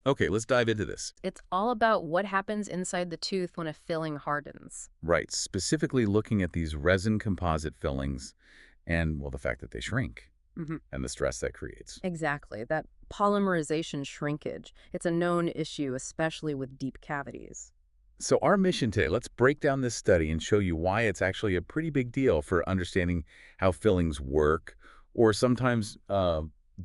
Okay, let's dive into this. It's all about what happens inside the tooth when a filling hardens. Right, specifically looking at these resin composite fillings and, well, the fact that they shrink Hmm. and the stress that creates. Exactly, that polymerization shrinkage. It's a known issue, especially with deep cavities. So our mission today, let's break down this study and show you why it's actually a pretty big deal for understanding how fillings work or sometimes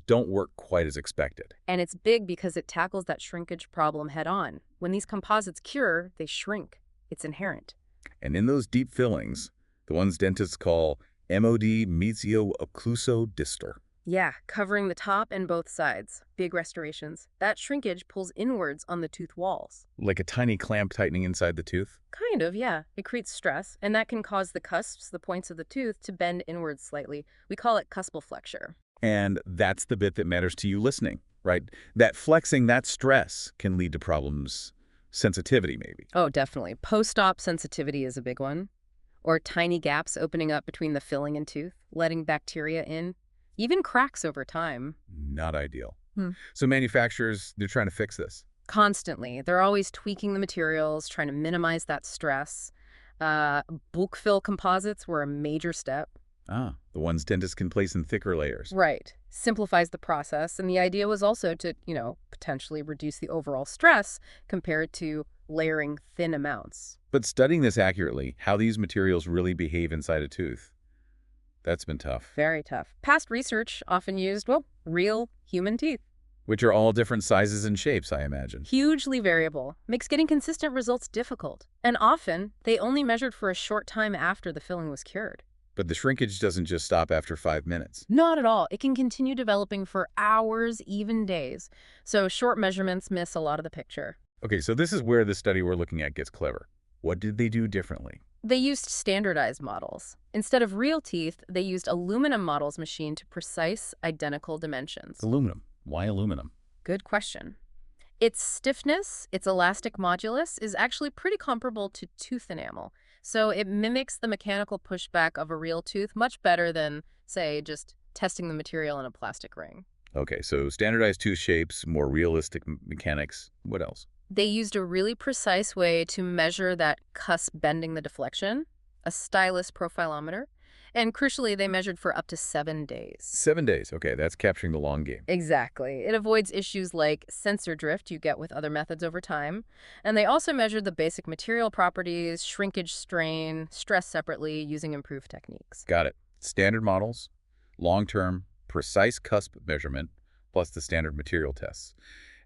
don't work quite as expected. And it's big because it tackles that shrinkage problem head on. When these composites cure, they shrink. It's inherent. And in those deep fillings, the ones dentists call MOD mezio-occluso-distal. Yeah, covering the top and both sides. Big restorations. That shrinkage pulls inwards on the tooth walls. Like a tiny clamp tightening inside the tooth? Kind of, yeah. It creates stress, and that can cause the cusps, the points of the tooth, to bend inwards slightly. We call it cuspal flexure. And that's the bit that matters to you listening, right? That flexing, that stress can lead to problems, sensitivity maybe. Oh, definitely. Post-op sensitivity is a big one. Or tiny gaps opening up between the filling and tooth, letting bacteria in. Even cracks over time. Not ideal. Hmm. So manufacturers, they're trying to fix this. Constantly. They're always tweaking the materials, trying to minimize that stress. Bulk fill composites were a major step. The ones dentists can place in thicker layers. Right. Simplifies the process. And the idea was also to, potentially reduce the overall stress compared to layering thin amounts. But studying this accurately, how these materials really behave inside a tooth, that's been tough. Very tough. Past research often used, well, real human teeth. Which are all different sizes and shapes, I imagine. Hugely variable. Makes getting consistent results difficult. And often, they only measured for a short time after the filling was cured. But the shrinkage doesn't just stop after 5 minutes. Not at all. It can continue developing for hours, even days. So short measurements miss a lot of the picture. Okay, so this is where the study we're looking at gets clever. What did they do differently? They used standardized models. Instead of real teeth, they used aluminum models machined to precise, identical dimensions. Aluminum. Why aluminum? Good question. Its stiffness, its elastic modulus, is actually pretty comparable to tooth enamel. So it mimics the mechanical pushback of a real tooth much better than, say, just testing the material in a plastic ring. Okay, so standardized tooth shapes, more realistic mechanics. What else? They used a really precise way to measure that cusp bending the deflection, a stylus profilometer, and crucially, they measured for up to 7 days. 7 days. Okay, that's capturing the long game. Exactly. It avoids issues like sensor drift you get with other methods over time. And they also measured the basic material properties, shrinkage, strain, stress separately using improved techniques. Got it. Standard models, long-term, precise cusp measurement, plus the standard material tests.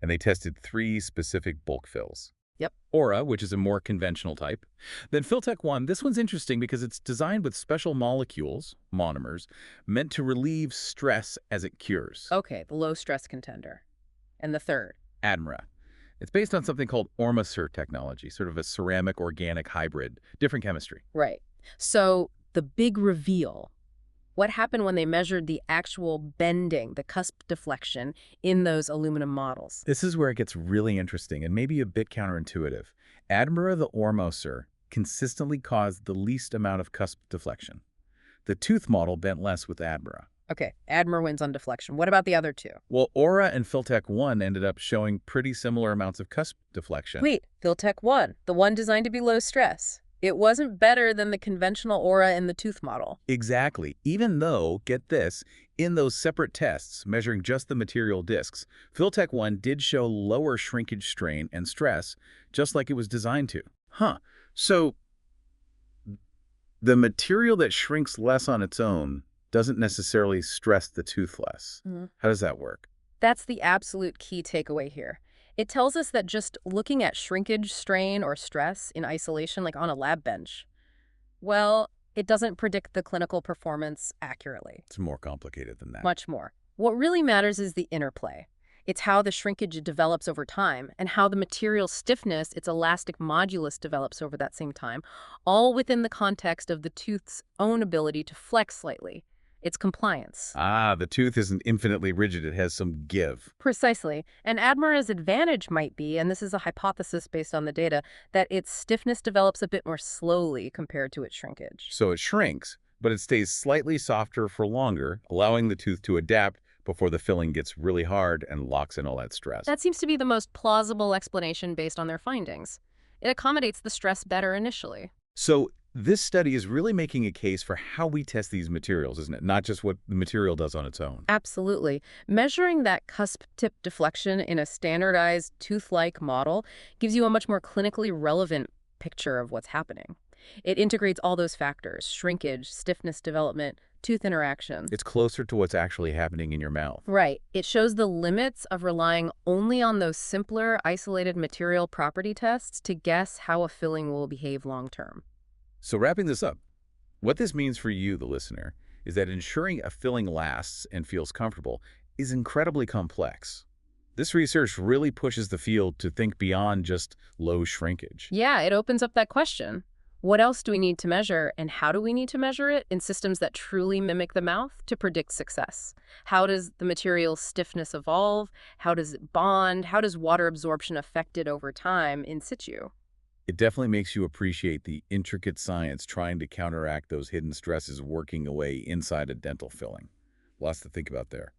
And they tested 3 specific bulk fills. Yep. Aura, which is a more conventional type. Then Filtech 1, this one's interesting because it's designed with special molecules, monomers, meant to relieve stress as it cures. Okay, the low stress contender. And the third. Admira. It's based on something called Ormacer technology, sort of a ceramic-organic hybrid, different chemistry. Right. So the big reveal. What happened when they measured the actual bending, the cusp deflection, in those aluminum models? This is where it gets really interesting and maybe a bit counterintuitive. Admira the Ormacer consistently caused the least amount of cusp deflection. The tooth model bent less with Admira. Okay, Admira wins on deflection. What about the other two? Well, Aura and Filtech 1 ended up showing pretty similar amounts of cusp deflection. Wait, Filtech 1, the one designed to be low stress. It wasn't better than the conventional Aura in the tooth model. Exactly. Even though, get this, in those separate tests measuring just the material discs, Filtech 1 did show lower shrinkage strain and stress, just like it was designed to. So the material that shrinks less on its own doesn't necessarily stress the tooth less. How does that work? That's the absolute key takeaway here. It tells us that just looking at shrinkage, strain, or stress in isolation, like on a lab bench, well, it doesn't predict the clinical performance accurately. It's more complicated than that. Much more. What really matters is the interplay. It's how the shrinkage develops over time and how the material stiffness, its elastic modulus, develops over that same time, all within the context of the tooth's own ability to flex slightly. It's compliance. The tooth isn't infinitely rigid. It has some give. Precisely. And Admira's advantage might be, and this is a hypothesis based on the data, that its stiffness develops a bit more slowly compared to its shrinkage. So it shrinks, but it stays slightly softer for longer, allowing the tooth to adapt before the filling gets really hard and locks in all that stress. That seems to be the most plausible explanation based on their findings. It accommodates the stress better initially. So this study is really making a case for how we test these materials, isn't it? Not just what the material does on its own. Absolutely. Measuring that cusp tip deflection in a standardized tooth-like model gives you a much more clinically relevant picture of what's happening. It integrates all those factors: shrinkage, stiffness development, tooth interaction. It's closer to what's actually happening in your mouth. Right. It shows the limits of relying only on those simpler, isolated material property tests to guess how a filling will behave long-term. So wrapping this up, what this means for you, the listener, is that ensuring a filling lasts and feels comfortable is incredibly complex. This research really pushes the field to think beyond just low shrinkage. Yeah, it opens up that question. What else do we need to measure, and how do we need to measure it in systems that truly mimic the mouth to predict success? How does the material's stiffness evolve? How does it bond? How does water absorption affect it over time in situ? It definitely makes you appreciate the intricate science trying to counteract those hidden stresses working away inside a dental filling. Lots to think about there.